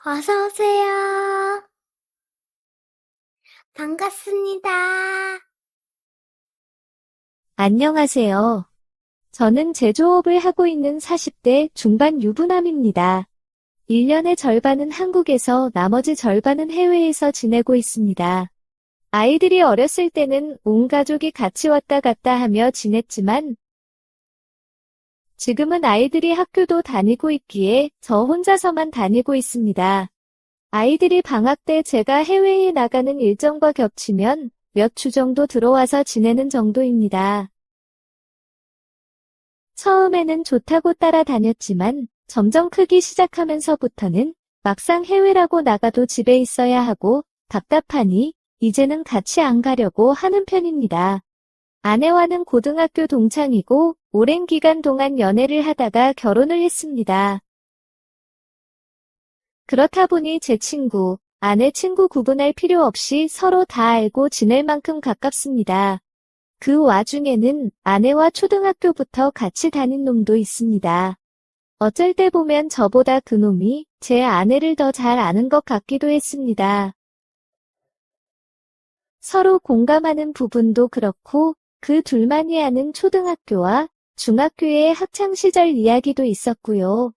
어서 오세요. 반갑습니다. 안녕하세요. 저는 제조업을 하고 있는 40대 중반 유부남입니다. 1년의 절반은 한국에서 나머지 절반은 해외에서 지내고 있습니다. 아이들이 어렸을 때는 온 가족이 같이 왔다 갔다 하며 지냈지만 지금은 아이들이 학교도 다니고 있기에 저 혼자서만 다니고 있습니다. 아이들이 방학 때 제가 해외에 나가는 일정과 겹치면 몇 주 정도 들어와서 지내는 정도입니다. 처음에는 좋다고 따라다녔지만 점점 크기 시작하면서부터는 막상 해외라고 나가도 집에 있어야 하고 답답하니 이제는 같이 안 가려고 하는 편입니다. 아내와는 고등학교 동창이고 오랜 기간 동안 연애를 하다가 결혼을 했습니다. 그렇다 보니 제 친구, 아내 친구 구분할 필요 없이 서로 다 알고 지낼 만큼 가깝습니다. 그 와중에는 아내와 초등학교부터 같이 다닌 놈도 있습니다. 어쩔 때 보면 저보다 그 놈이 제 아내를 더 잘 아는 것 같기도 했습니다. 서로 공감하는 부분도 그렇고 그 둘만이 아는 초등학교와 중학교의 학창시절 이야기도 있었고요.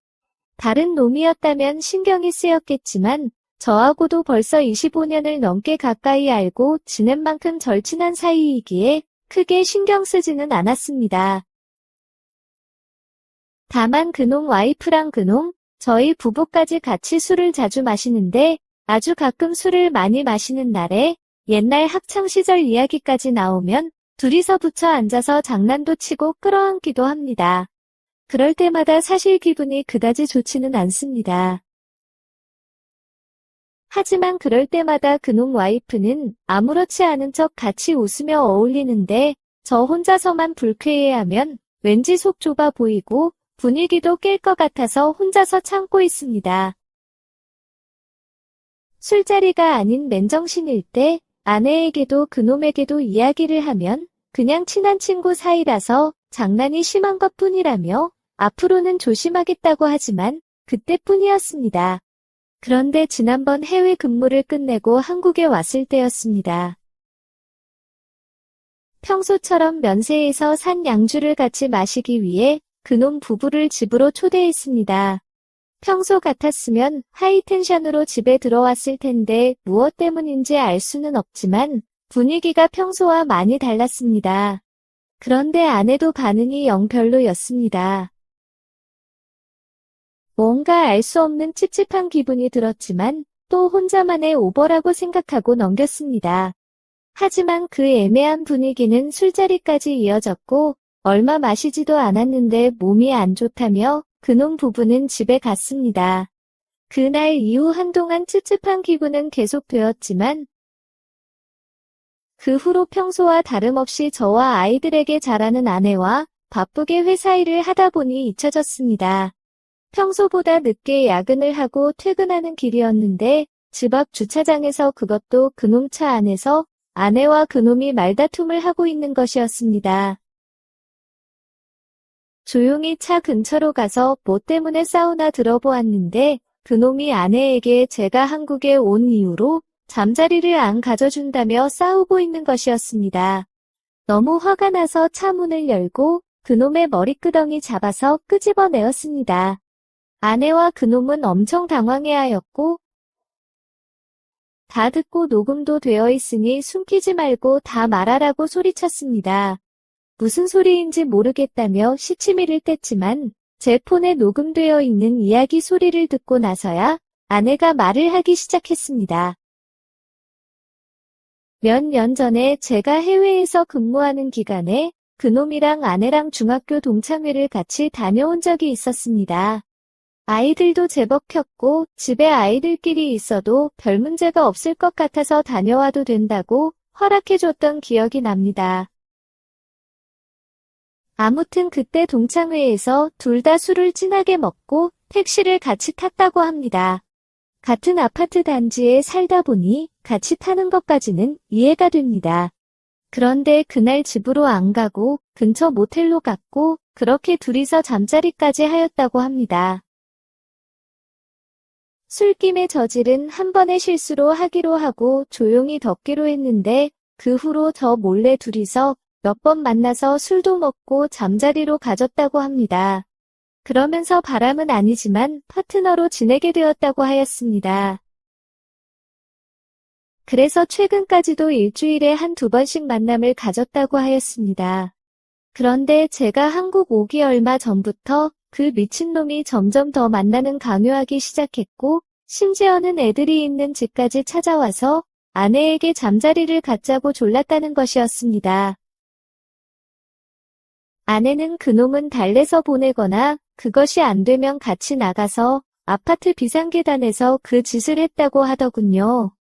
다른 놈이었다면 신경이 쓰였겠지만 저하고도 벌써 25년을 넘게 가까이 알고 지낸 만큼 절친한 사이이기에 크게 신경 쓰지는 않았습니다. 다만 그놈 와이프랑 그놈, 저희 부부까지 같이 술을 자주 마시는데 아주 가끔 술을 많이 마시는 날에 옛날 학창시절 이야기까지 나오면 둘이서 붙여 앉아서 장난도 치고 끌어안기도 합니다. 그럴 때마다 사실 기분이 그다지 좋지는 않습니다. 하지만 그럴 때마다 그놈 와이프는 아무렇지 않은 척 같이 웃으며 어울리는데 저 혼자서만 불쾌해하면 왠지 속 좁아 보이고 분위기도 깰 것 같아서 혼자서 참고 있습니다. 술자리가 아닌 맨정신일 때 아내에게도 그놈에게도 이야기를 하면 그냥 친한 친구 사이라서 장난이 심한 것뿐이라며 앞으로는 조심하겠다고 하지만 그때뿐이었습니다. 그런데 지난번 해외 근무를 끝내고 한국에 왔을 때였습니다. 평소처럼 면세에서 산 양주를 같이 마시기 위해 그놈 부부를 집으로 초대했습니다. 평소 같았으면 하이텐션으로 집에 들어왔을 텐데 무엇 때문인지 알 수는 없지만 분위기가 평소와 많이 달랐습니다. 그런데 아내도 반응이 영 별로였습니다. 뭔가 알 수 없는 찝찝한 기분이 들었지만 또 혼자만의 오버라고 생각하고 넘겼습니다. 하지만 그 애매한 분위기는 술자리까지 이어졌고 얼마 마시지도 않았는데 몸이 안 좋다며 그놈 부부는 집에 갔습니다. 그날 이후 한동안 찝찝한 기분은 계속되었지만 그 후로 평소와 다름없이 저와 아이들에게 잘하는 아내와 바쁘게 회사 일을 하다 보니 잊혀졌습니다. 평소보다 늦게 야근을 하고 퇴근하는 길이었는데 집 앞 주차장에서 그것도 그놈 차 안에서 아내와 그놈이 말다툼을 하고 있는 것이었습니다. 조용히 차 근처로 가서 뭐 때문에 싸우나 들어보았는데 그놈이 아내에게 제가 한국에 온 이후로 잠자리를 안 가져준다며 싸우고 있는 것이었습니다. 너무 화가 나서 차 문을 열고 그놈의 머리끄덩이 잡아서 끄집어내었습니다. 아내와 그놈은 엄청 당황해하였고 다 듣고 녹음도 되어 있으니 숨기지 말고 다 말하라고 소리쳤습니다. 무슨 소리인지 모르겠다며 시치미를 뗐지만 제 폰에 녹음되어 있는 이야기 소리를 듣고 나서야 아내가 말을 하기 시작했습니다. 몇 년 전에 제가 해외에서 근무하는 기간에 그놈이랑 아내랑 중학교 동창회를 같이 다녀온 적이 있었습니다. 아이들도 제법 컸고 집에 아이들끼리 있어도 별 문제가 없을 것 같아서 다녀와도 된다고 허락해줬던 기억이 납니다. 아무튼 그때 동창회에서 둘 다 술을 진하게 먹고 택시를 같이 탔다고 합니다. 같은 아파트 단지에 살다 보니 같이 타는 것까지는 이해가 됩니다. 그런데 그날 집으로 안 가고 근처 모텔로 갔고 그렇게 둘이서 잠자리까지 하였다고 합니다. 술김에 저지른 한 번의 실수로 하기로 하고 조용히 덮기로 했는데 그 후로 저 몰래 둘이서 몇 번 만나서 술도 먹고 잠자리로 가졌다고 합니다. 그러면서 바람은 아니지만 파트너로 지내게 되었다고 하였습니다. 그래서 최근까지도 일주일에 한두 번씩 만남을 가졌다고 하였습니다. 그런데 제가 한국 오기 얼마 전부터 그 미친놈이 점점 더 만나는 강요하기 시작했고 심지어는 애들이 있는 집까지 찾아와서 아내에게 잠자리를 갖자고 졸랐다는 것이었습니다. 아내는 그놈은 달래서 보내거나 그것이 안 되면 같이 나가서 아파트 비상계단에서 그 짓을 했다고 하더군요.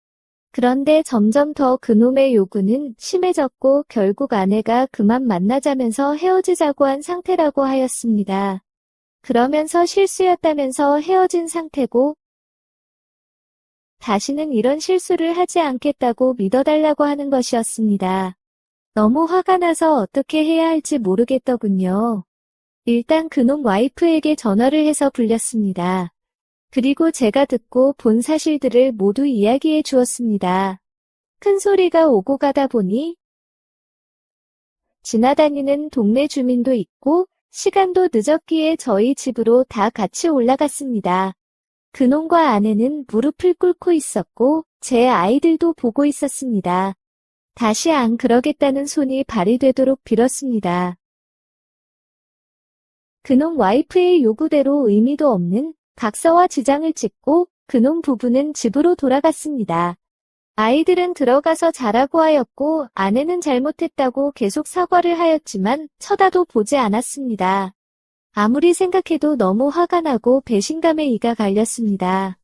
그런데 점점 더 그놈의 요구는 심해졌고 결국 아내가 그만 만나자면서 헤어지자고 한 상태라고 하였습니다. 그러면서 실수였다면서 헤어진 상태고 다시는 이런 실수를 하지 않겠다고 믿어달라고 하는 것이었습니다. 너무 화가 나서 어떻게 해야 할지 모르겠더군요. 일단 그놈 와이프에게 전화를 해서 불렸습니다. 그리고 제가 듣고 본 사실들을 모두 이야기해 주었습니다. 큰 소리가 오고 가다 보니 지나다니는 동네 주민도 있고 시간도 늦었기에 저희 집으로 다 같이 올라갔습니다. 그놈과 아내는 무릎을 꿇고 있었고 제 아이들도 보고 있었습니다. 다시 안 그러겠다는 손이 발휘되도록 빌었습니다. 그놈 와이프의 요구대로 의미도 없는 각서와 지장을 찍고 그놈 부부는 집으로 돌아갔습니다. 아이들은 들어가서 자라고 하였고 아내는 잘못했다고 계속 사과를 하였지만 쳐다도 보지 않았습니다. 아무리 생각해도 너무 화가 나고 배신감에 이가 갈렸습니다.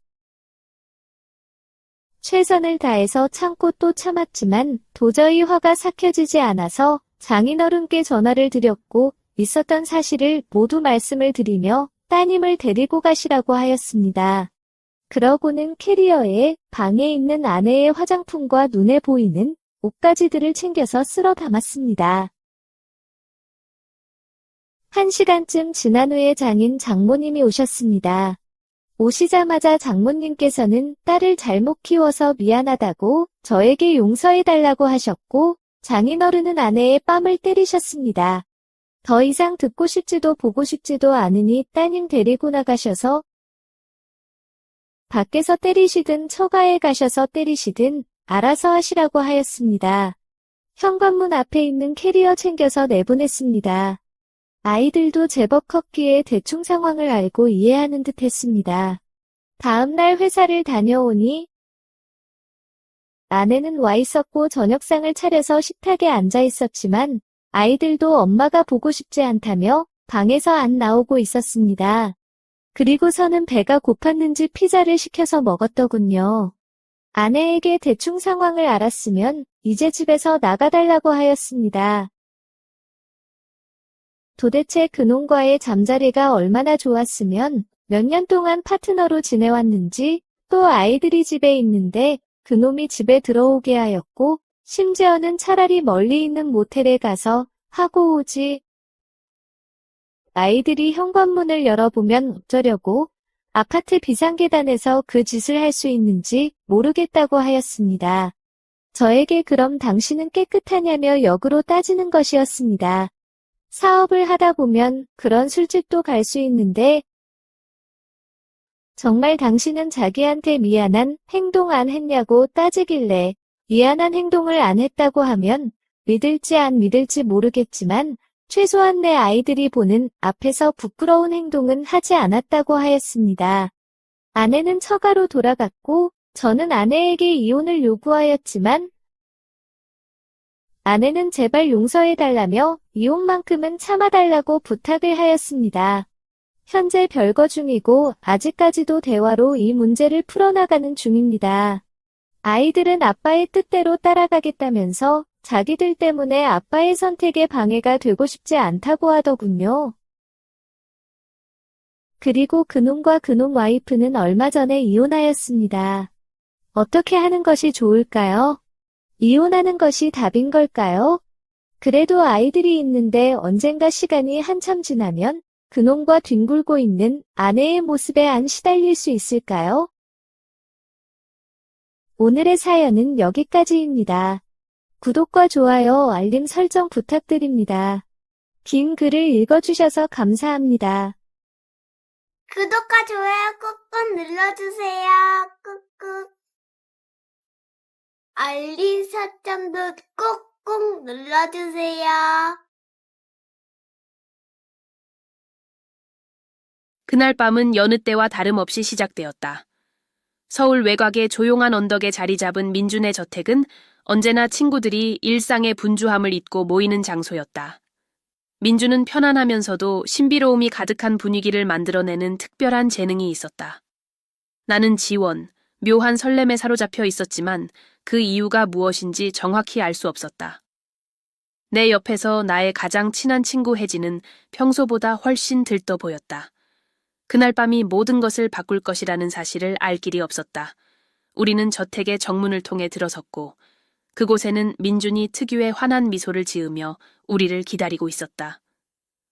최선을 다해서 참고 또 참았지만 도저히 화가 삭혀지지 않아서 장인어른께 전화를 드렸고 있었던 사실을 모두 말씀을 드리며 따님을 데리고 가시라고 하였습니다. 그러고는 캐리어에 방에 있는 아내의 화장품과 눈에 보이는 옷가지들을 챙겨서 쓸어 담았습니다. 1시간쯤 지난 후에 장인 장모님이 오셨습니다. 오시자마자 장모님께서는 딸을 잘못 키워서 미안하다고 저에게 용서해달라고 하셨고 장인어른은 아내의 뺨을 때리셨습니다. 더 이상 듣고 싶지도 보고 싶지도 않으니 따님 데리고 나가셔서 밖에서 때리시든 처가에 가셔서 때리시든 알아서 하시라고 하였습니다. 현관문 앞에 있는 캐리어 챙겨서 내보냈습니다. 아이들도 제법 컸기에 대충 상황을 알고 이해하는 듯 했습니다. 다음 날 회사를 다녀오니 아내는 와 있었고 저녁상을 차려서 식탁에 앉아 있었지만 아이들도 엄마가 보고 싶지 않다며 방에서 안 나오고 있었습니다. 그리고서는 배가 고팠는지 피자를 시켜서 먹었더군요. 아내에게 대충 상황을 알았으면 이제 집에서 나가달라고 하였습니다. 도대체 그놈과의 잠자리가 얼마나 좋았으면 몇 년 동안 파트너로 지내왔는지 또 아이들이 집에 있는데 그놈이 집에 들어오게 하였고 심지어는 차라리 멀리 있는 모텔에 가서 하고 오지. 아이들이 현관문을 열어보면 어쩌려고 아파트 비상계단에서 그 짓을 할 수 있는지 모르겠다고 하였습니다. 저에게 그럼 당신은 깨끗하냐며 역으로 따지는 것이었습니다. 사업을 하다 보면 그런 술집도 갈 수 있는데 정말 당신은 자기한테 미안한 행동 안 했냐고 따지길래 미안한 행동을 안 했다고 하면 믿을지 안 믿을지 모르겠지만 최소한 내 아이들이 보는 앞에서 부끄러운 행동은 하지 않았다고 하였습니다. 아내는 처가로 돌아갔고 저는 아내에게 이혼을 요구하였지만 아내는 제발 용서해달라며 이혼만큼은 참아달라고 부탁을 하였습니다. 현재 별거 중이고 아직까지도 대화로 이 문제를 풀어나가는 중입니다. 아이들은 아빠의 뜻대로 따라가겠다면서 자기들 때문에 아빠의 선택에 방해가 되고 싶지 않다고 하더군요. 그리고 그놈과 그놈 와이프는 얼마 전에 이혼하였습니다. 어떻게 하는 것이 좋을까요? 이혼하는 것이 답인 걸까요? 그래도 아이들이 있는데 언젠가 시간이 한참 지나면 그놈과 뒹굴고 있는 아내의 모습에 안 시달릴 수 있을까요? 오늘의 사연은 여기까지입니다. 구독과 좋아요, 알림 설정 부탁드립니다. 긴 글을 읽어주셔서 감사합니다. 구독과 좋아요 꾹꾹 눌러주세요. 꾹꾹. 알림 설정도 꾹꾹 눌러주세요. 그날 밤은 여느 때와 다름없이 시작되었다. 서울 외곽의 조용한 언덕에 자리 잡은 민준의 저택은 언제나 친구들이 일상의 분주함을 잊고 모이는 장소였다. 민준은 편안하면서도 신비로움이 가득한 분위기를 만들어내는 특별한 재능이 있었다. 나는 지원, 묘한 설렘에 사로잡혀 있었지만 그 이유가 무엇인지 정확히 알 수 없었다. 내 옆에서 나의 가장 친한 친구 혜진은 평소보다 훨씬 들떠 보였다. 그날 밤이 모든 것을 바꿀 것이라는 사실을 알 길이 없었다. 우리는 저택의 정문을 통해 들어섰고 그곳에는 민준이 특유의 환한 미소를 지으며 우리를 기다리고 있었다.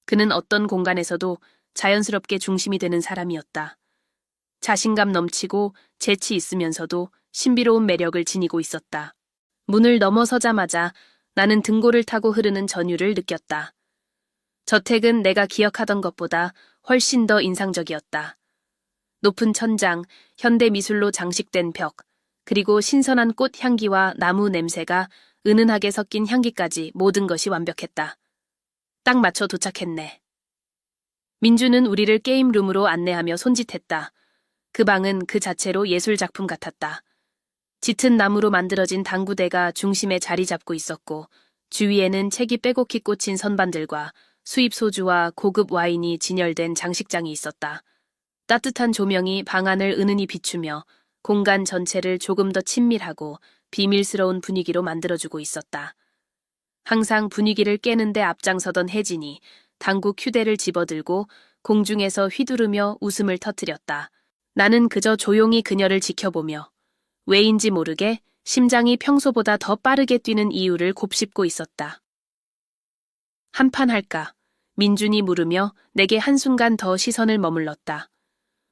그는 어떤 공간에서도 자연스럽게 중심이 되는 사람이었다. 자신감 넘치고 재치 있으면서도 신비로운 매력을 지니고 있었다. 문을 넘어서자마자 나는 등골을 타고 흐르는 전율을 느꼈다. 저택은 내가 기억하던 것보다 훨씬 더 인상적이었다. 높은 천장, 현대 미술로 장식된 벽, 그리고 신선한 꽃 향기와 나무 냄새가 은은하게 섞인 향기까지 모든 것이 완벽했다. 딱 맞춰 도착했네. 민주는 우리를 게임룸으로 안내하며 손짓했다. 그 방은 그 자체로 예술작품 같았다. 짙은 나무로 만들어진 당구대가 중심에 자리 잡고 있었고 주위에는 책이 빼곡히 꽂힌 선반들과 수입 소주와 고급 와인이 진열된 장식장이 있었다. 따뜻한 조명이 방 안을 은은히 비추며 공간 전체를 조금 더 친밀하고 비밀스러운 분위기로 만들어주고 있었다. 항상 분위기를 깨는데 앞장서던 혜진이 당구 큐대를 집어들고 공중에서 휘두르며 웃음을 터뜨렸다. 나는 그저 조용히 그녀를 지켜보며 왜인지 모르게 심장이 평소보다 더 빠르게 뛰는 이유를 곱씹고 있었다. 한판 할까? 민준이 물으며 내게 한순간 더 시선을 머물렀다.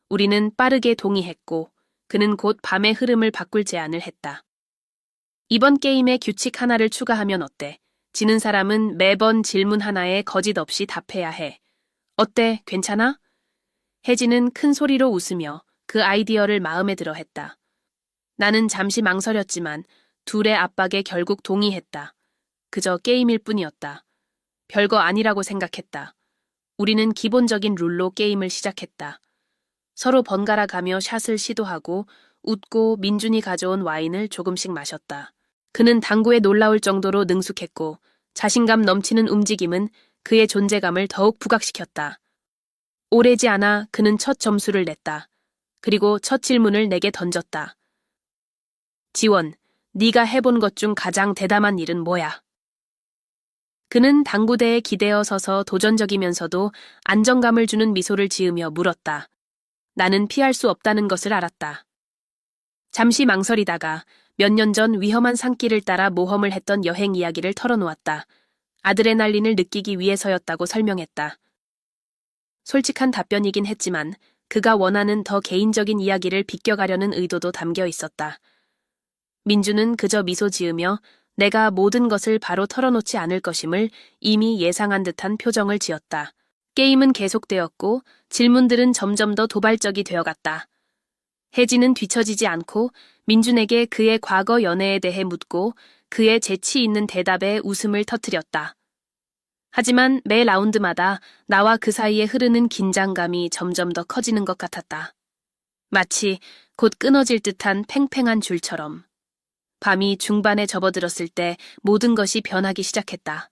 우리는 빠르게 동의했고 그는 곧 밤의 흐름을 바꿀 제안을 했다. 이번 게임에 규칙 하나를 추가하면 어때? 지는 사람은 매번 질문 하나에 거짓 없이 답해야 해. 어때? 괜찮아? 혜진은 큰 소리로 웃으며 그 아이디어를 마음에 들어 했다. 나는 잠시 망설였지만 둘의 압박에 결국 동의했다. 그저 게임일 뿐이었다. 별거 아니라고 생각했다. 우리는 기본적인 룰로 게임을 시작했다. 서로 번갈아 가며 샷을 시도하고 웃고 민준이 가져온 와인을 조금씩 마셨다. 그는 당구에 놀라울 정도로 능숙했고 자신감 넘치는 움직임은 그의 존재감을 더욱 부각시켰다. 오래지 않아 그는 첫 점수를 냈다. 그리고 첫 질문을 내게 던졌다. 지원, 네가 해본 것 중 가장 대담한 일은 뭐야? 그는 당구대에 기대어 서서 도전적이면서도 안정감을 주는 미소를 지으며 물었다. 나는 피할 수 없다는 것을 알았다. 잠시 망설이다가 몇 년 전 위험한 산길을 따라 모험을 했던 여행 이야기를 털어놓았다. 아드레날린을 느끼기 위해서였다고 설명했다. 솔직한 답변이긴 했지만 그가 원하는 더 개인적인 이야기를 비껴가려는 의도도 담겨 있었다. 민주는 그저 미소 지으며 내가 모든 것을 바로 털어놓지 않을 것임을 이미 예상한 듯한 표정을 지었다. 게임은 계속되었고 질문들은 점점 더 도발적이 되어갔다. 혜진은 뒤처지지 않고 민준에게 그의 과거 연애에 대해 묻고 그의 재치 있는 대답에 웃음을 터뜨렸다. 하지만 매 라운드마다 나와 그 사이에 흐르는 긴장감이 점점 더 커지는 것 같았다. 마치 곧 끊어질 듯한 팽팽한 줄처럼. 밤이 중반에 접어들었을 때 모든 것이 변하기 시작했다.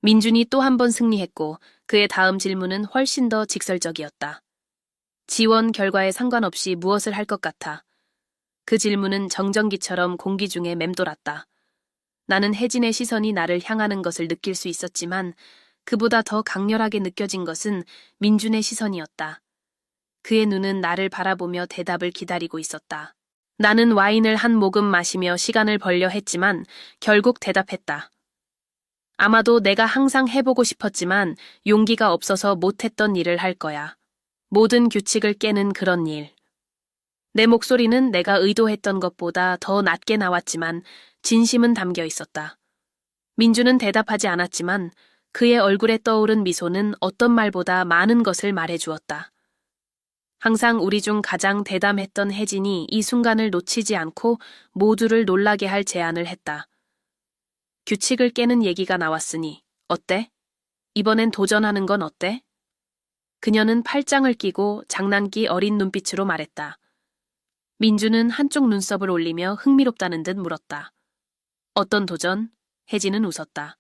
민준이 또 한 번 승리했고 그의 다음 질문은 훨씬 더 직설적이었다. 지원 결과에 상관없이 무엇을 할 것 같아. 그 질문은 정전기처럼 공기 중에 맴돌았다. 나는 혜진의 시선이 나를 향하는 것을 느낄 수 있었지만 그보다 더 강렬하게 느껴진 것은 민준의 시선이었다. 그의 눈은 나를 바라보며 대답을 기다리고 있었다. 나는 와인을 한 모금 마시며 시간을 벌려 했지만 결국 대답했다. 아마도 내가 항상 해보고 싶었지만 용기가 없어서 못했던 일을 할 거야. 모든 규칙을 깨는 그런 일. 내 목소리는 내가 의도했던 것보다 더 낮게 나왔지만 진심은 담겨 있었다. 민주는 대답하지 않았지만 그의 얼굴에 떠오른 미소는 어떤 말보다 많은 것을 말해주었다. 항상 우리 중 가장 대담했던 혜진이 이 순간을 놓치지 않고 모두를 놀라게 할 제안을 했다. 규칙을 깨는 얘기가 나왔으니 어때? 이번엔 도전하는 건 어때? 그녀는 팔짱을 끼고 장난기 어린 눈빛으로 말했다. 민주는 한쪽 눈썹을 올리며 흥미롭다는 듯 물었다. 어떤 도전? 혜진은 웃었다.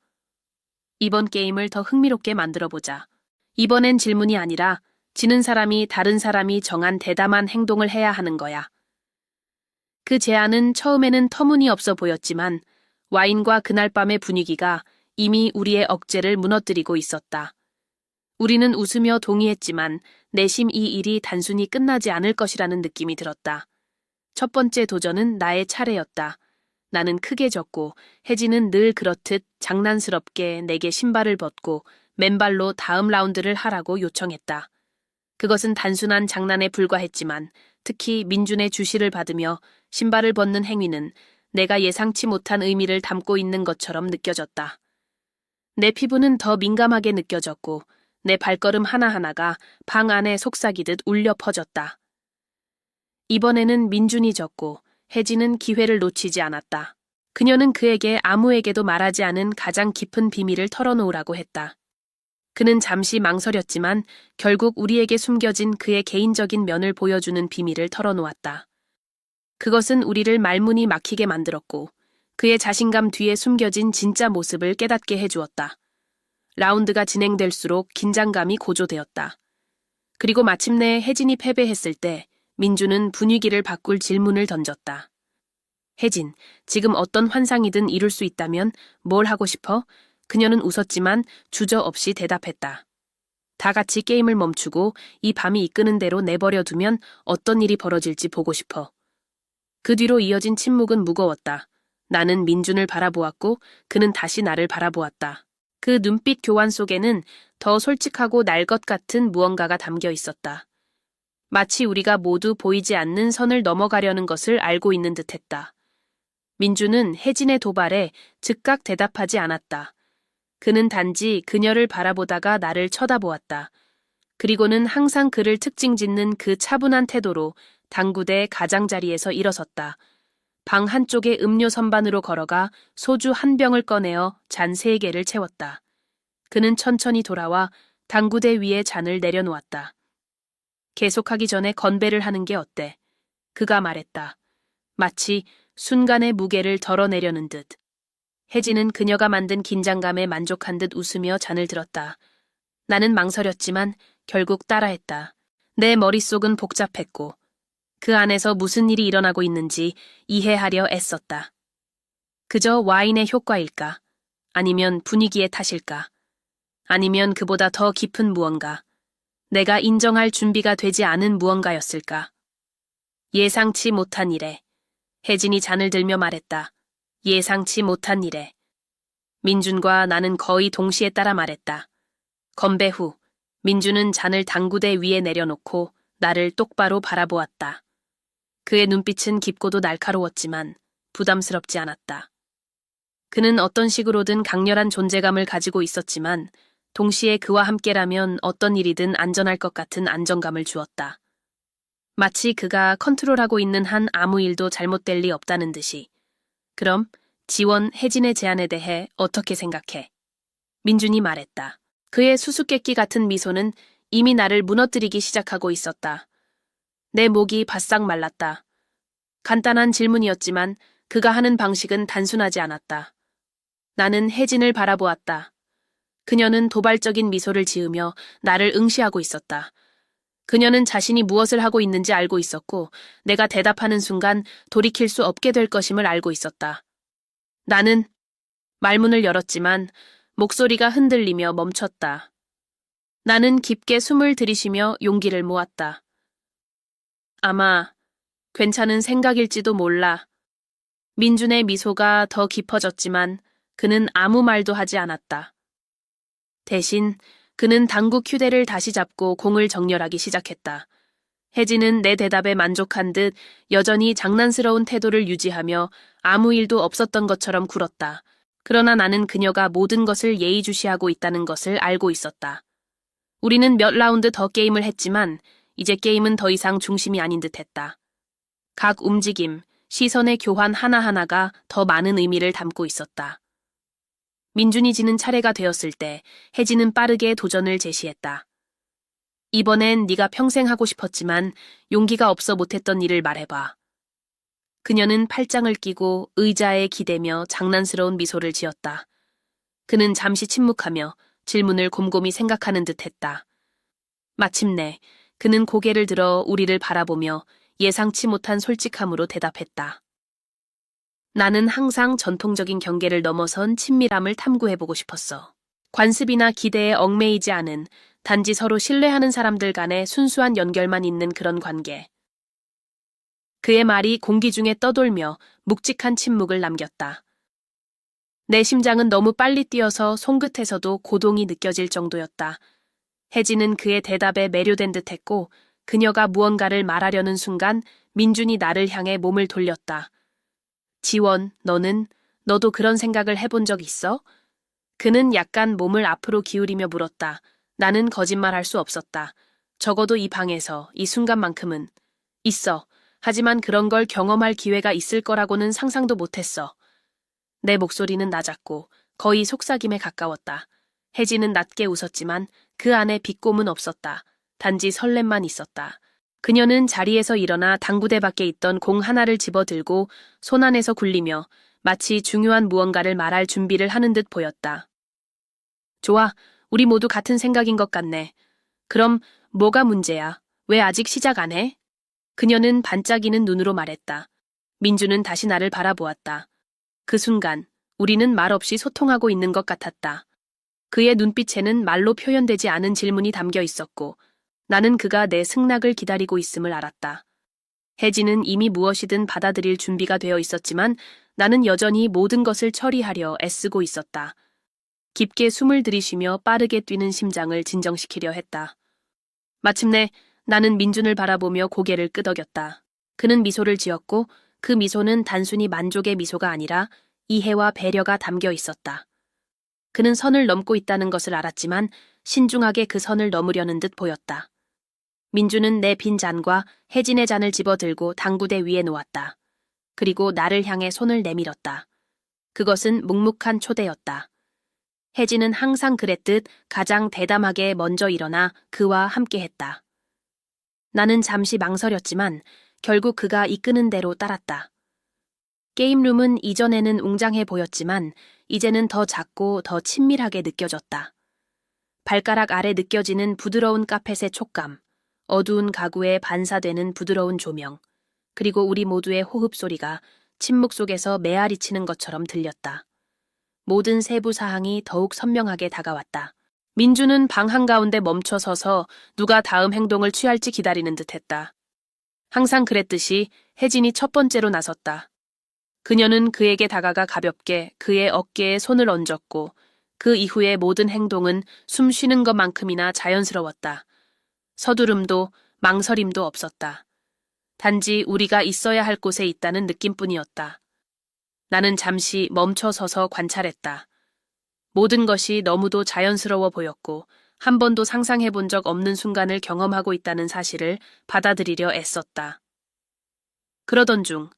이번 게임을 더 흥미롭게 만들어보자. 이번엔 질문이 아니라 지는 사람이 다른 사람이 정한 대담한 행동을 해야 하는 거야. 그 제안은 처음에는 터무니없어 보였지만 와인과 그날 밤의 분위기가 이미 우리의 억제를 무너뜨리고 있었다. 우리는 웃으며 동의했지만 내심 이 일이 단순히 끝나지 않을 것이라는 느낌이 들었다. 첫 번째 도전은 나의 차례였다. 나는 크게 졌고 혜진은 늘 그렇듯 장난스럽게 내게 신발을 벗고 맨발로 다음 라운드를 하라고 요청했다. 그것은 단순한 장난에 불과했지만 특히 민준의 주시를 받으며 신발을 벗는 행위는 내가 예상치 못한 의미를 담고 있는 것처럼 느껴졌다. 내 피부는 더 민감하게 느껴졌고 내 발걸음 하나하나가 방 안에 속삭이듯 울려 퍼졌다. 이번에는 민준이 졌고 혜진은 기회를 놓치지 않았다. 그녀는 그에게 아무에게도 말하지 않은 가장 깊은 비밀을 털어놓으라고 했다. 그는 잠시 망설였지만 결국 우리에게 숨겨진 그의 개인적인 면을 보여주는 비밀을 털어놓았다. 그것은 우리를 말문이 막히게 만들었고 그의 자신감 뒤에 숨겨진 진짜 모습을 깨닫게 해주었다. 라운드가 진행될수록 긴장감이 고조되었다. 그리고 마침내 혜진이 패배했을 때 민주는 분위기를 바꿀 질문을 던졌다. 혜진, 지금 어떤 환상이든 이룰 수 있다면 뭘 하고 싶어? 그녀는 웃었지만 주저없이 대답했다. 다 같이 게임을 멈추고 이 밤이 이끄는 대로 내버려 두면 어떤 일이 벌어질지 보고 싶어. 그 뒤로 이어진 침묵은 무거웠다. 나는 민준을 바라보았고 그는 다시 나를 바라보았다. 그 눈빛 교환 속에는 더 솔직하고 날 것 같은 무언가가 담겨 있었다. 마치 우리가 모두 보이지 않는 선을 넘어가려는 것을 알고 있는 듯했다. 민주는 혜진의 도발에 즉각 대답하지 않았다. 그는 단지 그녀를 바라보다가 나를 쳐다보았다. 그리고는 항상 그를 특징 짓는 그 차분한 태도로 당구대 가장자리에서 일어섰다. 방 한쪽에 음료 선반으로 걸어가 소주 한 병을 꺼내어 잔 3개를 채웠다. 그는 천천히 돌아와 당구대 위에 잔을 내려놓았다. 계속하기 전에 건배를 하는 게 어때? 그가 말했다. 마치 순간의 무게를 덜어내려는 듯. 혜진은 그녀가 만든 긴장감에 만족한 듯 웃으며 잔을 들었다. 나는 망설였지만 결국 따라했다. 내 머릿속은 복잡했고 그 안에서 무슨 일이 일어나고 있는지 이해하려 애썼다. 그저 와인의 효과일까? 아니면 분위기의 탓일까? 아니면 그보다 더 깊은 무언가? 내가 인정할 준비가 되지 않은 무언가였을까? 예상치 못한 일에. 혜진이 잔을 들며 말했다. 예상치 못한 일에. 민준과 나는 거의 동시에 따라 말했다. 건배 후 민준은 잔을 당구대 위에 내려놓고 나를 똑바로 바라보았다. 그의 눈빛은 깊고도 날카로웠지만 부담스럽지 않았다. 그는 어떤 식으로든 강렬한 존재감을 가지고 있었지만 동시에 그와 함께라면 어떤 일이든 안전할 것 같은 안정감을 주었다. 마치 그가 컨트롤하고 있는 한 아무 일도 잘못될 리 없다는 듯이. 그럼 지원 혜진의 제안에 대해 어떻게 생각해? 민준이 말했다. 그의 수수께끼 같은 미소는 이미 나를 무너뜨리기 시작하고 있었다. 내 목이 바싹 말랐다. 간단한 질문이었지만 그가 하는 방식은 단순하지 않았다. 나는 혜진을 바라보았다. 그녀는 도발적인 미소를 지으며 나를 응시하고 있었다. 그녀는 자신이 무엇을 하고 있는지 알고 있었고 내가 대답하는 순간 돌이킬 수 없게 될 것임을 알고 있었다. 나는 말문을 열었지만 목소리가 흔들리며 멈췄다. 나는 깊게 숨을 들이쉬며 용기를 모았다. 아마 괜찮은 생각일지도 몰라. 민준의 미소가 더 깊어졌지만 그는 아무 말도 하지 않았다. 대신 그는 당구 큐대를 다시 잡고 공을 정렬하기 시작했다. 혜진은 내 대답에 만족한 듯 여전히 장난스러운 태도를 유지하며 아무 일도 없었던 것처럼 굴었다. 그러나 나는 그녀가 모든 것을 예의주시하고 있다는 것을 알고 있었다. 우리는 몇 라운드 더 게임을 했지만 이제 게임은 더 이상 중심이 아닌 듯했다. 각 움직임, 시선의 교환 하나하나가 더 많은 의미를 담고 있었다. 민준이 지는 차례가 되었을 때 혜진은 빠르게 도전을 제시했다. 이번엔 네가 평생 하고 싶었지만 용기가 없어 못했던 일을 말해봐. 그녀는 팔짱을 끼고 의자에 기대며 장난스러운 미소를 지었다. 그는 잠시 침묵하며 질문을 곰곰이 생각하는 듯했다. 마침내 그는 고개를 들어 우리를 바라보며 예상치 못한 솔직함으로 대답했다. 나는 항상 전통적인 경계를 넘어선 친밀함을 탐구해보고 싶었어. 관습이나 기대에 얽매이지 않은 단지 서로 신뢰하는 사람들 간의 순수한 연결만 있는 그런 관계. 그의 말이 공기 중에 떠돌며 묵직한 침묵을 남겼다. 내 심장은 너무 빨리 뛰어서 손끝에서도 고동이 느껴질 정도였다. 혜진은 그의 대답에 매료된 듯했고 그녀가 무언가를 말하려는 순간 민준이 나를 향해 몸을 돌렸다. 지원, 너도 그런 생각을 해본 적 있어? 그는 약간 몸을 앞으로 기울이며 물었다. 나는 거짓말할 수 없었다. 적어도 이 방에서 이 순간만큼은 있어. 하지만 그런 걸 경험할 기회가 있을 거라고는 상상도 못했어. 내 목소리는 낮았고 거의 속삭임에 가까웠다. 혜진은 낮게 웃었지만 그 안에 비꼼은 없었다. 단지 설렘만 있었다. 그녀는 자리에서 일어나 당구대 밖에 있던 공 하나를 집어들고 손 안에서 굴리며 마치 중요한 무언가를 말할 준비를 하는 듯 보였다. 좋아, 우리 모두 같은 생각인 것 같네. 그럼 뭐가 문제야? 왜 아직 시작 안 해? 그녀는 반짝이는 눈으로 말했다. 민주는 다시 나를 바라보았다. 그 순간 우리는 말없이 소통하고 있는 것 같았다. 그의 눈빛에는 말로 표현되지 않은 질문이 담겨 있었고 나는 그가 내 승낙을 기다리고 있음을 알았다. 혜진은 이미 무엇이든 받아들일 준비가 되어 있었지만 나는 여전히 모든 것을 처리하려 애쓰고 있었다. 깊게 숨을 들이쉬며 빠르게 뛰는 심장을 진정시키려 했다. 마침내 나는 민준을 바라보며 고개를 끄덕였다. 그는 미소를 지었고 그 미소는 단순히 만족의 미소가 아니라 이해와 배려가 담겨 있었다. 그는 선을 넘고 있다는 것을 알았지만 신중하게 그 선을 넘으려는 듯 보였다. 민준은 내 빈 잔과 혜진의 잔을 집어들고 당구대 위에 놓았다. 그리고 나를 향해 손을 내밀었다. 그것은 묵묵한 초대였다. 혜진은 항상 그랬듯 가장 대담하게 먼저 일어나 그와 함께했다. 나는 잠시 망설였지만 결국 그가 이끄는 대로 따랐다. 게임룸은 이전에는 웅장해 보였지만 이제는 더 작고 더 친밀하게 느껴졌다. 발가락 아래 느껴지는 부드러운 카펫의 촉감, 어두운 가구에 반사되는 부드러운 조명, 그리고 우리 모두의 호흡 소리가 침묵 속에서 메아리치는 것처럼 들렸다. 모든 세부 사항이 더욱 선명하게 다가왔다. 민주는 방 한가운데 멈춰 서서 누가 다음 행동을 취할지 기다리는 듯했다. 항상 그랬듯이 혜진이 첫 번째로 나섰다. 그녀는 그에게 다가가 가볍게 그의 어깨에 손을 얹었고 그 이후의 모든 행동은 숨 쉬는 것만큼이나 자연스러웠다. 서두름도 망설임도 없었다. 단지 우리가 있어야 할 곳에 있다는 느낌뿐이었다. 나는 잠시 멈춰 서서 관찰했다. 모든 것이 너무도 자연스러워 보였고 한 번도 상상해 본 적 없는 순간을 경험하고 있다는 사실을 받아들이려 애썼다. 그러던 중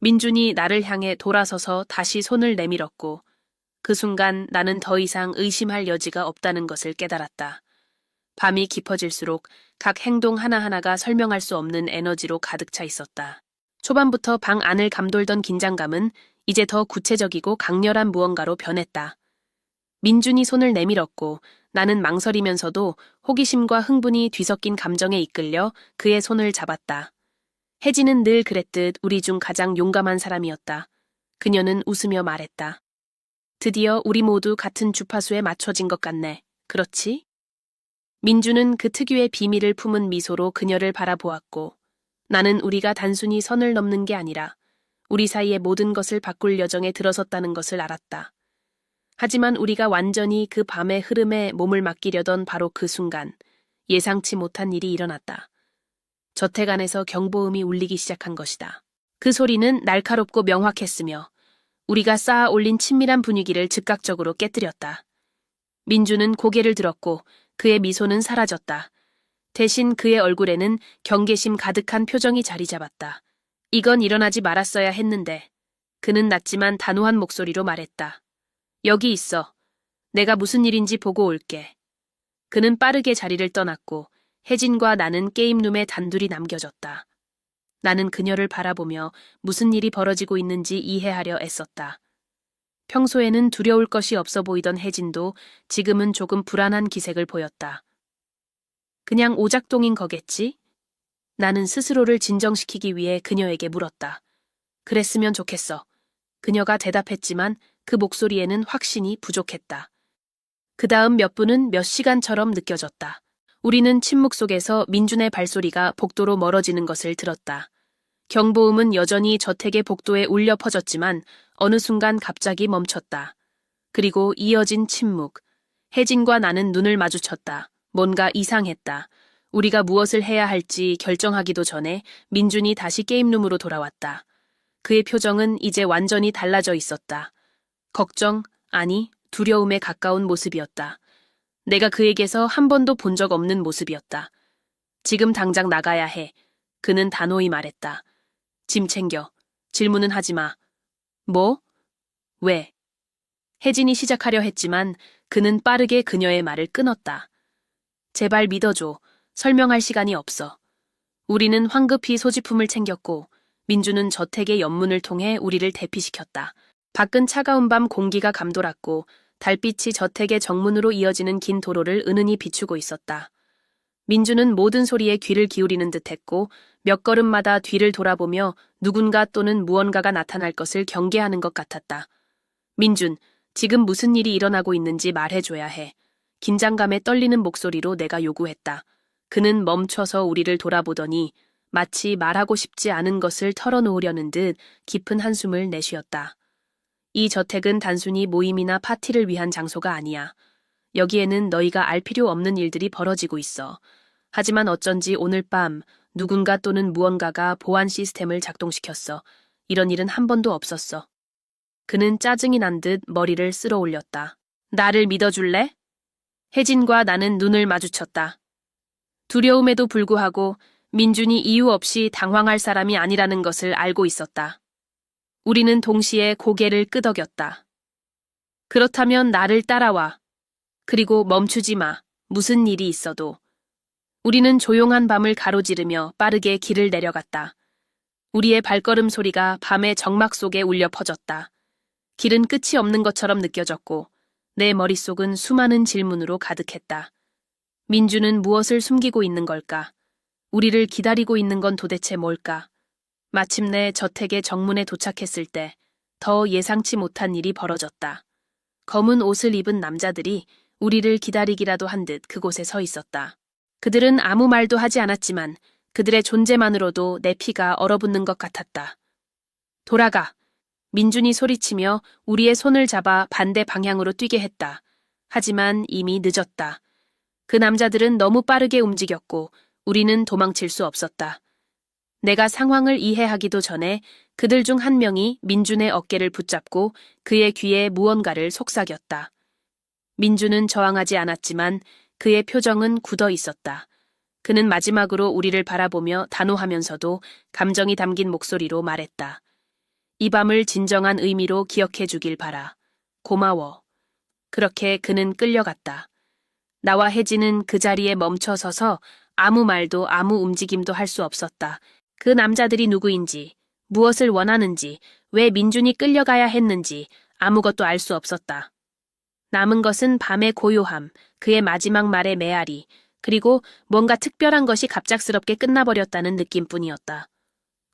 민준이 나를 향해 돌아서서 다시 손을 내밀었고 그 순간 나는 더 이상 의심할 여지가 없다는 것을 깨달았다. 밤이 깊어질수록 각 행동 하나하나가 설명할 수 없는 에너지로 가득 차 있었다. 초반부터 방 안을 감돌던 긴장감은 이제 더 구체적이고 강렬한 무언가로 변했다. 민준이 손을 내밀었고 나는 망설이면서도 호기심과 흥분이 뒤섞인 감정에 이끌려 그의 손을 잡았다. 혜진은 늘 그랬듯 우리 중 가장 용감한 사람이었다. 그녀는 웃으며 말했다. 드디어 우리 모두 같은 주파수에 맞춰진 것 같네. 그렇지? 민주는 그 특유의 비밀을 품은 미소로 그녀를 바라보았고 나는 우리가 단순히 선을 넘는 게 아니라 우리 사이의 모든 것을 바꿀 여정에 들어섰다는 것을 알았다. 하지만 우리가 완전히 그 밤의 흐름에 몸을 맡기려던 바로 그 순간 예상치 못한 일이 일어났다. 저택 안에서 경보음이 울리기 시작한 것이다. 그 소리는 날카롭고 명확했으며 우리가 쌓아 올린 친밀한 분위기를 즉각적으로 깨뜨렸다. 민주는 고개를 들었고 그의 미소는 사라졌다. 대신 그의 얼굴에는 경계심 가득한 표정이 자리 잡았다. 이건 일어나지 말았어야 했는데. 그는 낮지만 단호한 목소리로 말했다. 여기 있어. 내가 무슨 일인지 보고 올게. 그는 빠르게 자리를 떠났고 혜진과 나는 게임룸에 단둘이 남겨졌다. 나는 그녀를 바라보며 무슨 일이 벌어지고 있는지 이해하려 애썼다. 평소에는 두려울 것이 없어 보이던 혜진도 지금은 조금 불안한 기색을 보였다. 그냥 오작동인 거겠지? 나는 스스로를 진정시키기 위해 그녀에게 물었다. 그랬으면 좋겠어. 그녀가 대답했지만 그 목소리에는 확신이 부족했다. 그 다음 몇 분은 몇 시간처럼 느껴졌다. 우리는 침묵 속에서 민준의 발소리가 복도로 멀어지는 것을 들었다. 경보음은 여전히 저택의 복도에 울려 퍼졌지만 어느 순간 갑자기 멈췄다. 그리고 이어진 침묵. 혜진과 나는 눈을 마주쳤다. 뭔가 이상했다. 우리가 무엇을 해야 할지 결정하기도 전에 민준이 다시 게임룸으로 돌아왔다. 그의 표정은 이제 완전히 달라져 있었다. 걱정, 아니, 두려움에 가까운 모습이었다. 내가 그에게서 한 번도 본 적 없는 모습이었다. 지금 당장 나가야 해. 그는 단호히 말했다. 짐 챙겨. 질문은 하지 마. 뭐? 왜? 혜진이 시작하려 했지만 그는 빠르게 그녀의 말을 끊었다. 제발 믿어줘. 설명할 시간이 없어. 우리는 황급히 소지품을 챙겼고 민주는 저택의 연문을 통해 우리를 대피시켰다. 밖은 차가운 밤 공기가 감돌았고 달빛이 저택의 정문으로 이어지는 긴 도로를 은은히 비추고 있었다. 민주는 모든 소리에 귀를 기울이는 듯했고 몇 걸음마다 뒤를 돌아보며 누군가 또는 무언가가 나타날 것을 경계하는 것 같았다. 민준, 지금 무슨 일이 일어나고 있는지 말해줘야 해. 긴장감에 떨리는 목소리로 내가 요구했다. 그는 멈춰서 우리를 돌아보더니 마치 말하고 싶지 않은 것을 털어놓으려는 듯 깊은 한숨을 내쉬었다. 이 저택은 단순히 모임이나 파티를 위한 장소가 아니야. 여기에는 너희가 알 필요 없는 일들이 벌어지고 있어. 하지만 어쩐지 오늘 밤 누군가 또는 무언가가 보안 시스템을 작동시켰어. 이런 일은 한 번도 없었어. 그는 짜증이 난 듯 머리를 쓸어 올렸다. 나를 믿어줄래? 혜진과 나는 눈을 마주쳤다. 두려움에도 불구하고 민준이 이유 없이 당황할 사람이 아니라는 것을 알고 있었다. 우리는 동시에 고개를 끄덕였다. 그렇다면 나를 따라와. 그리고 멈추지 마. 무슨 일이 있어도. 우리는 조용한 밤을 가로지르며 빠르게 길을 내려갔다. 우리의 발걸음 소리가 밤의 정막 속에 울려 퍼졌다. 길은 끝이 없는 것처럼 느껴졌고 내 머릿속은 수많은 질문으로 가득했다. 민주는 무엇을 숨기고 있는 걸까? 우리를 기다리고 있는 건 도대체 뭘까? 마침내 저택의 정문에 도착했을 때 더 예상치 못한 일이 벌어졌다. 검은 옷을 입은 남자들이 우리를 기다리기라도 한 듯 그곳에 서 있었다. 그들은 아무 말도 하지 않았지만 그들의 존재만으로도 내 피가 얼어붙는 것 같았다. 돌아가! 민준이 소리치며 우리의 손을 잡아 반대 방향으로 뛰게 했다. 하지만 이미 늦었다. 그 남자들은 너무 빠르게 움직였고 우리는 도망칠 수 없었다. 내가 상황을 이해하기도 전에 그들 중 한 명이 민준의 어깨를 붙잡고 그의 귀에 무언가를 속삭였다. 민준은 저항하지 않았지만 그의 표정은 굳어 있었다. 그는 마지막으로 우리를 바라보며 단호하면서도 감정이 담긴 목소리로 말했다. 이 밤을 진정한 의미로 기억해 주길 바라. 고마워. 그렇게 그는 끌려갔다. 나와 혜진은 그 자리에 멈춰 서서 아무 말도 아무 움직임도 할 수 없었다. 그 남자들이 누구인지, 무엇을 원하는지, 왜 민준이 끌려가야 했는지 아무것도 알 수 없었다. 남은 것은 밤의 고요함, 그의 마지막 말의 메아리, 그리고 뭔가 특별한 것이 갑작스럽게 끝나버렸다는 느낌뿐이었다.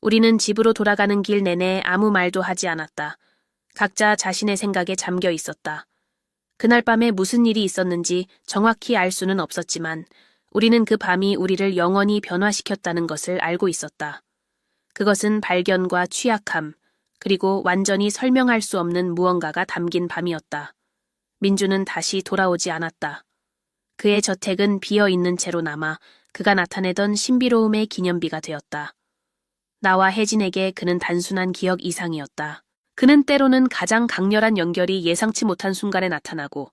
우리는 집으로 돌아가는 길 내내 아무 말도 하지 않았다. 각자 자신의 생각에 잠겨 있었다. 그날 밤에 무슨 일이 있었는지 정확히 알 수는 없었지만 우리는 그 밤이 우리를 영원히 변화시켰다는 것을 알고 있었다. 그것은 발견과 취약함, 그리고 완전히 설명할 수 없는 무언가가 담긴 밤이었다. 민주는 다시 돌아오지 않았다. 그의 저택은 비어있는 채로 남아 그가 나타내던 신비로움의 기념비가 되었다. 나와 혜진에게 그는 단순한 기억 이상이었다. 그는 때로는 가장 강렬한 연결이 예상치 못한 순간에 나타나고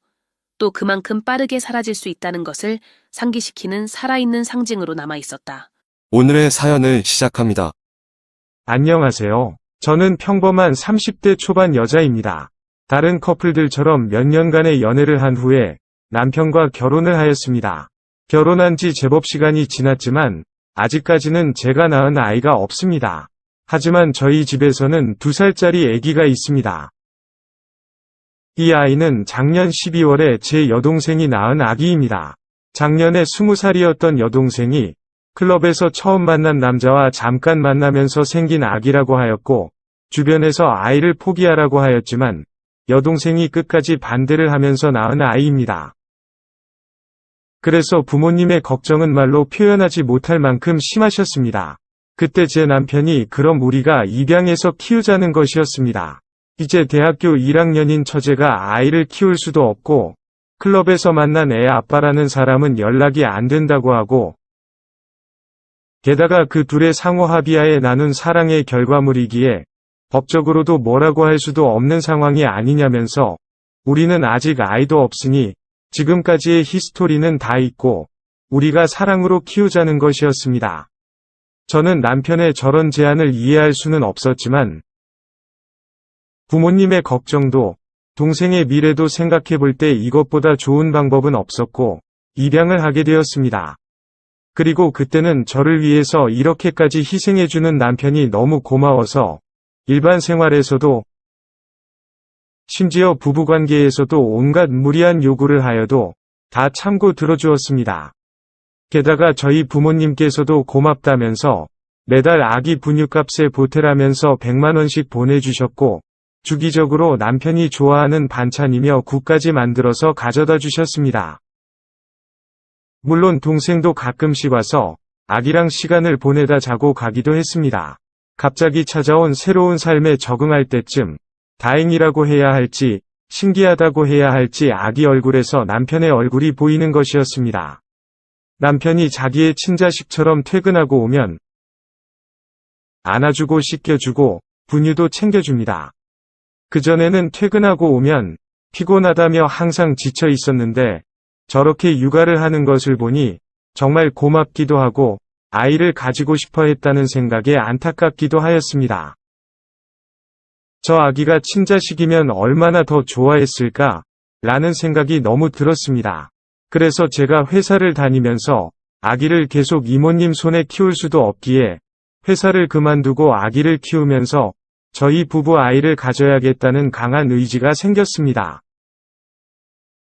또 그만큼 빠르게 사라질 수 있다는 것을 상기시키는 살아있는 상징으로 남아 있었다. 오늘의 사연을 시작합니다. 안녕하세요. 저는 평범한 30대 초반 여자입니다. 다른 커플들처럼 몇 년간의 연애를 한 후에 남편과 결혼을 하였습니다. 결혼한 지 제법 시간이 지났지만 아직까지는 제가 낳은 아이가 없습니다. 하지만 저희 집에서는 2살짜리 아기가 있습니다. 이 아이는 작년 12월에 제 여동생이 낳은 아기입니다. 작년에 20살이었던 여동생이 클럽에서 처음 만난 남자와 잠깐 만나면서 생긴 아기라고 하였고 주변에서 아이를 포기하라고 하였지만 여동생이 끝까지 반대를 하면서 낳은 아이입니다. 그래서 부모님의 걱정은 말로 표현하지 못할 만큼 심하셨습니다. 그때 제 남편이 그럼 우리가 입양해서 키우자는 것이었습니다. 이제 대학교 1학년인 처제가 아이를 키울 수도 없고 클럽에서 만난 애 아빠라는 사람은 연락이 안 된다고 하고 게다가 그 둘의 상호 합의하에 나눈 사랑의 결과물이기에 법적으로도 뭐라고 할 수도 없는 상황이 아니냐면서 우리는 아직 아이도 없으니 지금까지의 히스토리는 다 있고 우리가 사랑으로 키우자는 것이었습니다. 저는 남편의 저런 제안을 이해할 수는 없었지만 부모님의 걱정도 동생의 미래도 생각해 볼 때 이것보다 좋은 방법은 없었고 입양을 하게 되었습니다. 그리고 그때는 저를 위해서 이렇게까지 희생해주는 남편이 너무 고마워서 일반 생활에서도 심지어 부부관계에서도 온갖 무리한 요구를 하여도 다 참고 들어주었습니다. 게다가 저희 부모님께서도 고맙다면서 매달 아기 분유값에 보태라면서 100만 원씩 보내주셨고 주기적으로 남편이 좋아하는 반찬이며 국까지 만들어서 가져다 주셨습니다. 물론 동생도 가끔씩 와서 아기랑 시간을 보내다 자고 가기도 했습니다. 갑자기 찾아온 새로운 삶에 적응할 때쯤 다행이라고 해야 할지 신기하다고 해야 할지 아기 얼굴에서 남편의 얼굴이 보이는 것이었습니다. 남편이 자기의 친자식처럼 퇴근하고 오면 안아주고 씻겨주고 분유도 챙겨줍니다. 그전에는 퇴근하고 오면 피곤하다며 항상 지쳐 있었는데 저렇게 육아를 하는 것을 보니 정말 고맙기도 하고 아이를 가지고 싶어 했다는 생각에 안타깝기도 하였습니다. 저 아기가 친자식이면 얼마나 더 좋아했을까 라는 생각이 너무 들었습니다. 그래서 제가 회사를 다니면서 아기를 계속 이모님 손에 키울 수도 없기에 회사를 그만두고 아기를 키우면서 저희 부부 아이를 가져야겠다는 강한 의지가 생겼습니다.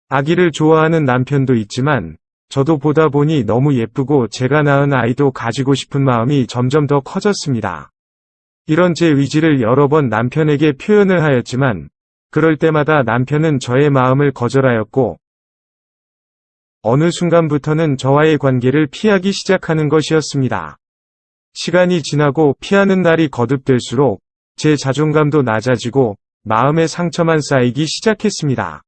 아기를 좋아하는 남편도 있지만 저도 보다 보니 너무 예쁘고 제가 낳은 아이도 가지고 싶은 마음이 점점 더 커졌습니다. 이런 제 의지를 여러 번 남편에게 표현을 하였지만 그럴 때마다 남편은 저의 마음을 거절하였고 어느 순간부터는 저와의 관계를 피하기 시작하는 것이었습니다. 시간이 지나고 피하는 날이 거듭될수록 제 자존감도 낮아지고 마음의 상처만 쌓이기 시작했습니다.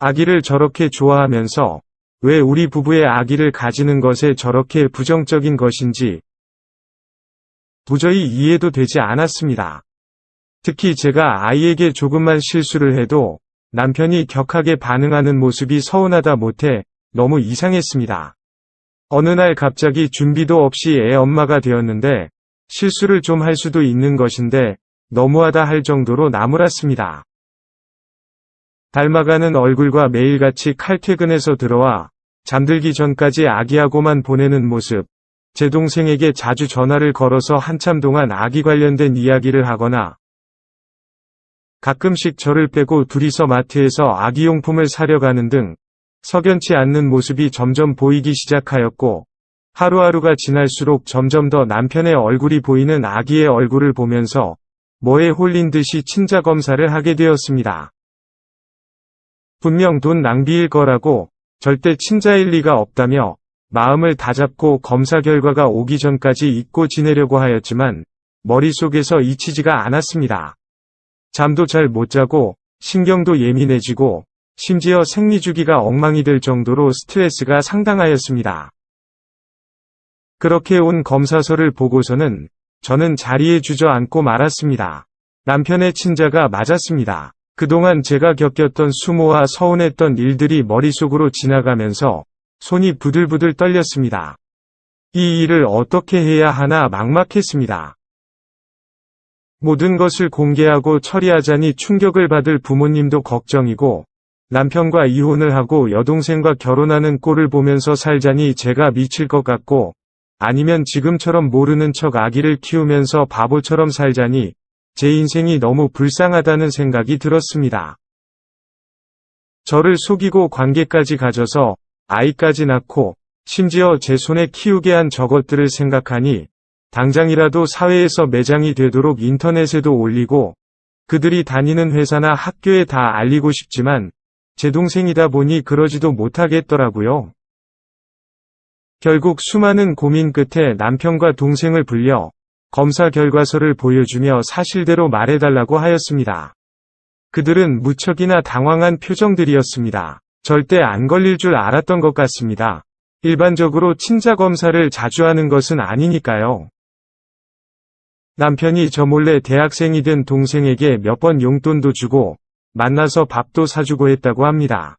아기를 저렇게 좋아하면서 왜 우리 부부의 아기를 가지는 것에 저렇게 부정적인 것인지 도저히 이해도 되지 않았습니다. 특히 제가 아이에게 조금만 실수를 해도 남편이 격하게 반응하는 모습이 서운하다 못해 너무 이상했습니다. 어느 날 갑자기 준비도 없이 애 엄마가 되었는데 실수를 좀 할 수도 있는 것인데 너무하다 할 정도로 나무랐습니다. 닮아가는 얼굴과 매일같이 칼퇴근해서 들어와 잠들기 전까지 아기하고만 보내는 모습, 제 동생에게 자주 전화를 걸어서 한참 동안 아기 관련된 이야기를 하거나 가끔씩 저를 빼고 둘이서 마트에서 아기용품을 사려 가는 등 석연치 않는 모습이 점점 보이기 시작하였고 하루하루가 지날수록 점점 더 남편의 얼굴이 보이는 아기의 얼굴을 보면서 뭐에 홀린 듯이 친자 검사를 하게 되었습니다. 분명 돈 낭비일 거라고 절대 친자일 리가 없다며 마음을 다잡고 검사 결과가 오기 전까지 잊고 지내려고 하였지만 머릿속에서 잊히지가 않았습니다. 잠도 잘 못 자고 신경도 예민해지고 심지어 생리주기가 엉망이 될 정도로 스트레스가 상당하였습니다. 그렇게 온 검사서를 보고서는 저는 자리에 주저앉고 말았습니다. 남편의 친자가 맞았습니다. 그동안 제가 겪었던 수모와 서운했던 일들이 머릿속으로 지나가면서 손이 부들부들 떨렸습니다. 이 일을 어떻게 해야 하나 막막했습니다. 모든 것을 공개하고 처리하자니 충격을 받을 부모님도 걱정이고, 남편과 이혼을 하고 여동생과 결혼하는 꼴을 보면서 살자니 제가 미칠 것 같고, 아니면 지금처럼 모르는 척 아기를 키우면서 바보처럼 살자니 제 인생이 너무 불쌍하다는 생각이 들었습니다. 저를 속이고 관계까지 가져서 아이까지 낳고 심지어 제 손에 키우게 한 저것들을 생각하니 당장이라도 사회에서 매장이 되도록 인터넷에도 올리고 그들이 다니는 회사나 학교에 다 알리고 싶지만 제 동생이다 보니 그러지도 못하겠더라고요. 결국 수많은 고민 끝에 남편과 동생을 불려 검사 결과서를 보여주며 사실대로 말해달라고 하였습니다. 그들은 무척이나 당황한 표정들이었습니다. 절대 안 걸릴 줄 알았던 것 같습니다. 일반적으로 친자 검사를 자주 하는 것은 아니니까요. 남편이 저 몰래 대학생이 된 동생에게 몇 번 용돈도 주고 만나서 밥도 사주고 했다고 합니다.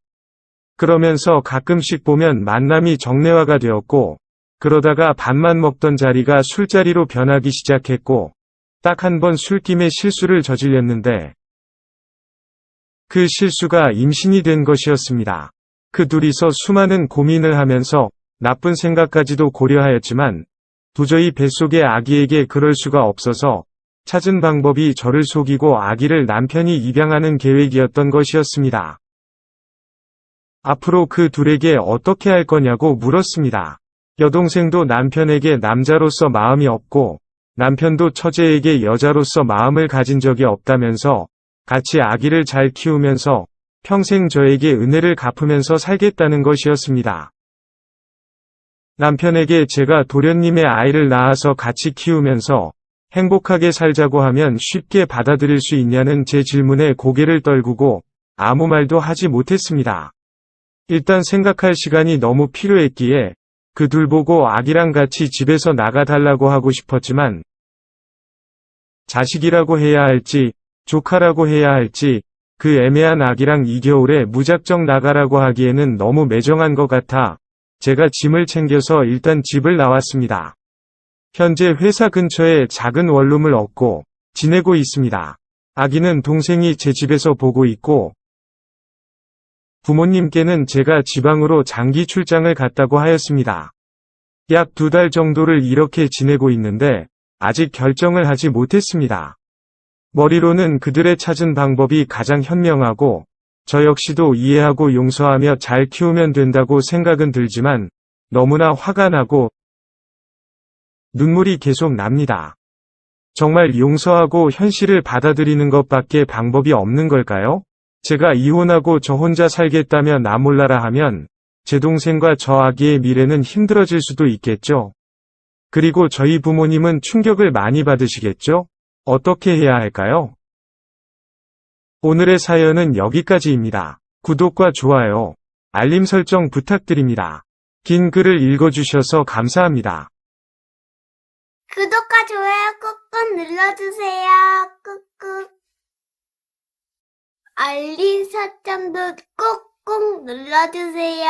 그러면서 가끔씩 보면 만남이 정례화가 되었고, 그러다가 밥만 먹던 자리가 술자리로 변하기 시작했고, 딱 한 번 술김에 실수를 저질렀는데, 그 실수가 임신이 된 것이었습니다. 그 둘이서 수많은 고민을 하면서 나쁜 생각까지도 고려하였지만, 도저히 뱃속의 아기에게 그럴 수가 없어서 찾은 방법이 저를 속이고 아기를 남편이 입양하는 계획이었던 것이었습니다. 앞으로 그 둘에게 어떻게 할 거냐고 물었습니다. 여동생도 남편에게 남자로서 마음이 없고 남편도 처제에게 여자로서 마음을 가진 적이 없다면서 같이 아기를 잘 키우면서 평생 저에게 은혜를 갚으면서 살겠다는 것이었습니다. 남편에게 제가 도련님의 아이를 낳아서 같이 키우면서 행복하게 살자고 하면 쉽게 받아들일 수 있냐는 제 질문에 고개를 떨구고 아무 말도 하지 못했습니다. 일단 생각할 시간이 너무 필요했기에 그 둘 보고 아기랑 같이 집에서 나가달라고 하고 싶었지만 자식이라고 해야 할지 조카라고 해야 할지 그 애매한 아기랑 이 겨울에 무작정 나가라고 하기에는 너무 매정한 것 같아 제가 짐을 챙겨서 일단 집을 나왔습니다. 현재 회사 근처에 작은 원룸을 얻고 지내고 있습니다. 아기는 동생이 제 집에서 보고 있고 부모님께는 제가 지방으로 장기 출장을 갔다고 하였습니다. 약 2달 정도를 이렇게 지내고 있는데 아직 결정을 하지 못했습니다. 머리로는 그들의 찾은 방법이 가장 현명하고 저 역시도 이해하고 용서하며 잘 키우면 된다고 생각은 들지만 너무나 화가 나고 눈물이 계속 납니다. 정말 용서하고 현실을 받아들이는 것밖에 방법이 없는 걸까요? 제가 이혼하고 저 혼자 살겠다며 나 몰라라 하면 제 동생과 저 아기의 미래는 힘들어질 수도 있겠죠. 그리고 저희 부모님은 충격을 많이 받으시겠죠? 어떻게 해야 할까요? 오늘의 사연은 여기까지입니다. 구독과 좋아요, 알림 설정 부탁드립니다. 긴 글을 읽어주셔서 감사합니다. 구독과 좋아요 꾹꾹 눌러주세요. 꾹꾹. 알림 설정도 꾹꾹 눌러주세요.